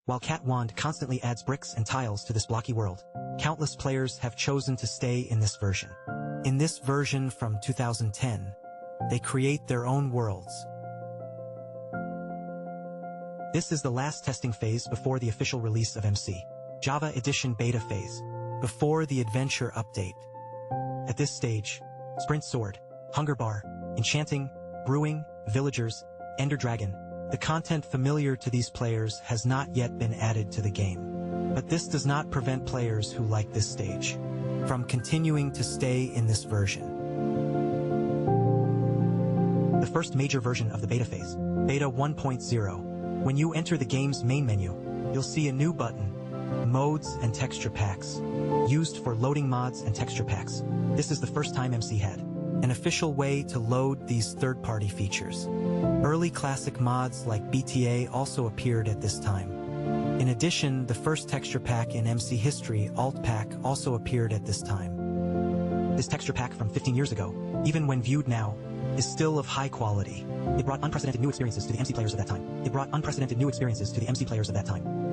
While Cat Wand constantly adds bricks and tiles to this blocky world, countless players have chosen to stay in this version. In this version from 2010, they create their own worlds. This is the last testing phase before the official release of MC. Java Edition Beta phase, before the Adventure update. At this stage, Sprint Sword, Hunger Bar, Enchanting, Brewing, Villagers, Ender Dragon, the content familiar to these players has not yet been added to the game. But this does not prevent players who like this stage from continuing to stay in this version. The first major version of the beta phase, Beta 1.0. When you enter the game's main menu, you'll see a new button, Modes and Texture Packs, used for loading mods and texture packs. This is the first time MC had an official way to load these third-party features. Early classic mods like BTA also appeared at this time. In addition, the first texture pack in MC history, Alt Pack, also appeared at this time. This texture pack from 15 years ago, even when viewed now, is still of high quality. It brought unprecedented new experiences to the MC players of that time.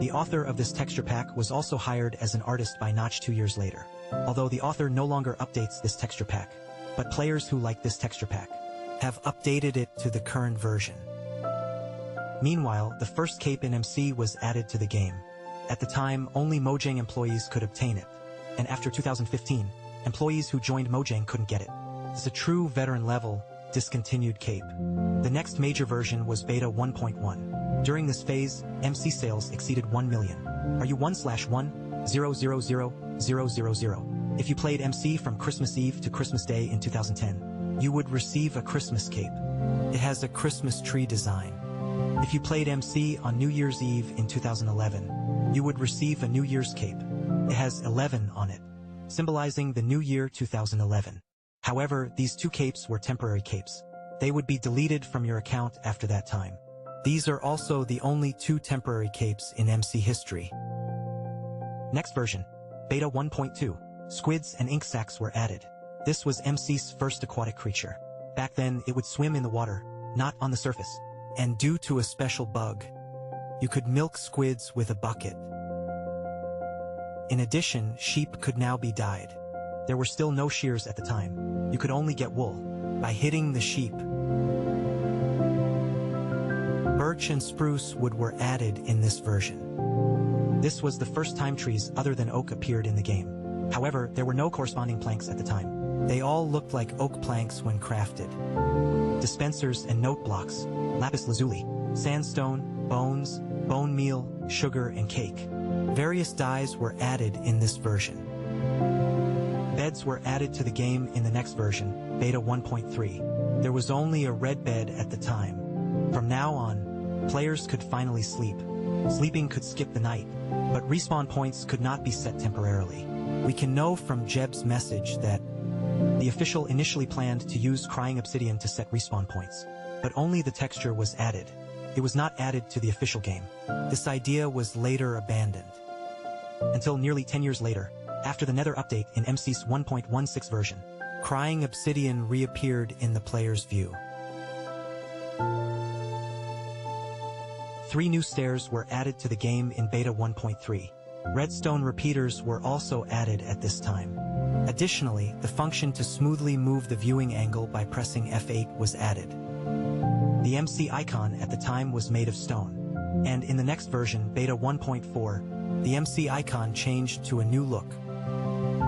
The author of this texture pack was also hired as an artist by Notch 2 years later. Although the author no longer updates this texture pack, but players who like this texture pack have updated it to the current version. Meanwhile, the first cape in MC was added to the game. At the time, only Mojang employees could obtain it, and after 2015, employees who joined Mojang couldn't get it. It's a true veteran-level, discontinued cape. The next major version was Beta 1.1. During this phase, MC sales exceeded 1 million. Are you 1/1,000,000? If you played MC from Christmas Eve to Christmas Day in 2010, you would receive a Christmas cape. It has a Christmas tree design. If you played MC on New Year's Eve in 2011, you would receive a New Year's cape. It has 11 on it, symbolizing the New Year 2011. However, these two capes were temporary capes. They would be deleted from your account after that time. These are also the only two temporary capes in MC history. Next version, Beta 1.2. Squids and ink sacs were added. This was MC's first aquatic creature. Back then, it would swim in the water, not on the surface. And due to a special bug, you could milk squids with a bucket. In addition, sheep could now be dyed. There were still no shears at the time. You could only get wool by hitting the sheep. Birch and spruce wood were added in this version. This was the first time trees other than oak appeared in the game. However, there were no corresponding planks at the time. They all looked like oak planks when crafted. Dispensers and note blocks, lapis lazuli, sandstone, bones, bone meal, sugar, and cake. Various dyes were added in this version. Beds were added to the game in the next version, Beta 1.3. There was only a red bed at the time. From now on, players could finally sleep. Sleeping could skip the night, but respawn points could not be set temporarily. We can know from Jeb's message that the official initially planned to use crying obsidian to set respawn points, but only the texture was added. It was not added to the official game. This idea was later abandoned. Until nearly 10 years later, after the Nether update in MC's 1.16 version, crying obsidian reappeared in the player's view. 3 new stairs were added to the game in Beta 1.3. Redstone repeaters were also added at this time. Additionally, the function to smoothly move the viewing angle by pressing F8 was added. The MC icon at the time was made of stone, and in the next version, Beta 1.4, the MC icon changed to a new look.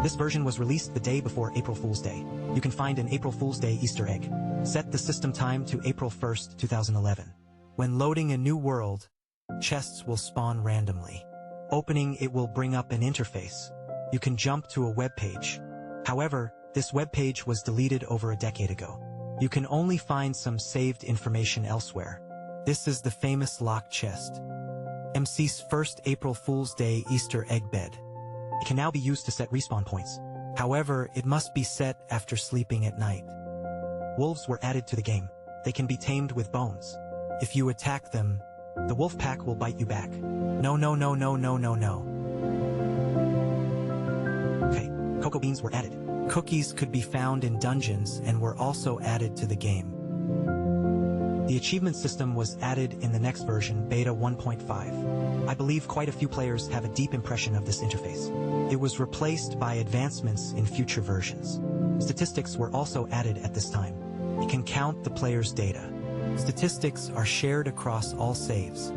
This version was released the day before April Fool's Day. You can find an April Fool's Day Easter egg. Set the system time to April 1st, 2011. When loading a new world, chests will spawn randomly. Opening it will bring up an interface. You can jump to a web page. However, this web page was deleted over a decade ago. You can only find some saved information elsewhere. This is the famous locked chest. MC's first April Fool's Day Easter egg bed. It can now be used to set respawn points. However, it must be set after sleeping at night. Wolves were added to the game. They can be tamed with bones. If you attack them, the wolf pack will bite you back. No. Okay, cocoa beans were added. Cookies could be found in dungeons and were also added to the game. The achievement system was added in the next version, Beta 1.5. I believe quite a few players have a deep impression of this interface. It was replaced by advancements in future versions. Statistics were also added at this time. It can count the player's data. Statistics are shared across all saves.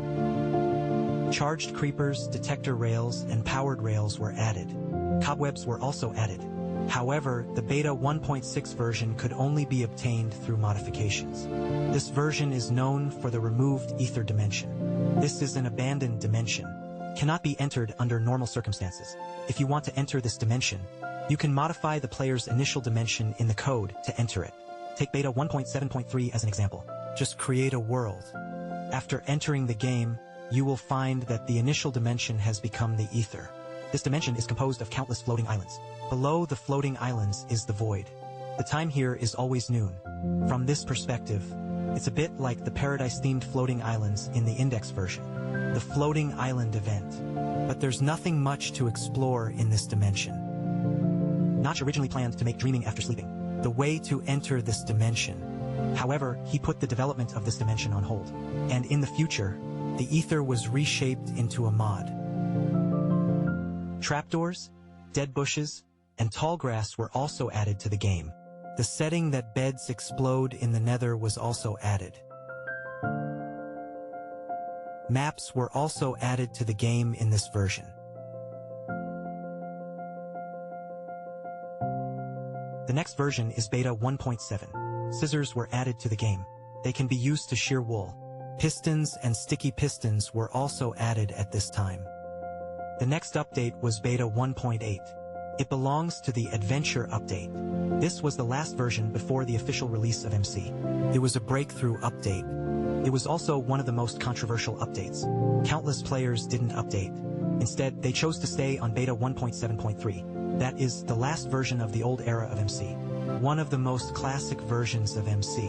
Charged creepers, detector rails, and powered rails were added. Cobwebs were also added. However, the Beta 1.6 version could only be obtained through modifications. This version is known for the removed ether dimension. This is an abandoned dimension. Cannot be entered under normal circumstances. If you want to enter this dimension, you can modify the player's initial dimension in the code to enter it. Take Beta 1.7.3 as an example. Just create a world. After entering the game, you will find that the initial dimension has become the ether. This dimension is composed of countless floating islands. Below the floating islands is the void. The time here is always noon. From this perspective, it's a bit like the paradise-themed floating islands in the index version, the floating island event. But there's nothing much to explore in this dimension. Notch originally planned to make dreaming after sleeping the way to enter this dimension. However, he put the development of this dimension on hold. And in the future, the ether was reshaped into a mod. Trapdoors, dead bushes, and tall grass were also added to the game. The setting that beds explode in the nether was also added. Maps were also added to the game in this version. The next version is Beta 1.7. Scissors were added to the game. They can be used to shear wool. Pistons and sticky pistons were also added at this time. The next update was Beta 1.8. It belongs to the Adventure update. This was the last version before the official release of MC. It was a breakthrough update. It was also one of the most controversial updates. Countless players didn't update. Instead, they chose to stay on Beta 1.7.3. That is the last version of the old era of MC. One of the most classic versions of MC.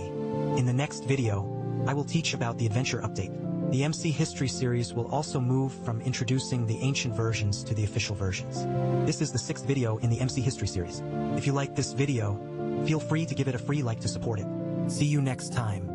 In the next video, I will teach about the Adventure update. The MC History series will also move from introducing the ancient versions to the official versions. This is the 6th video in the MC History series. If you like this video, feel free to give it a free like to support it. See you next time.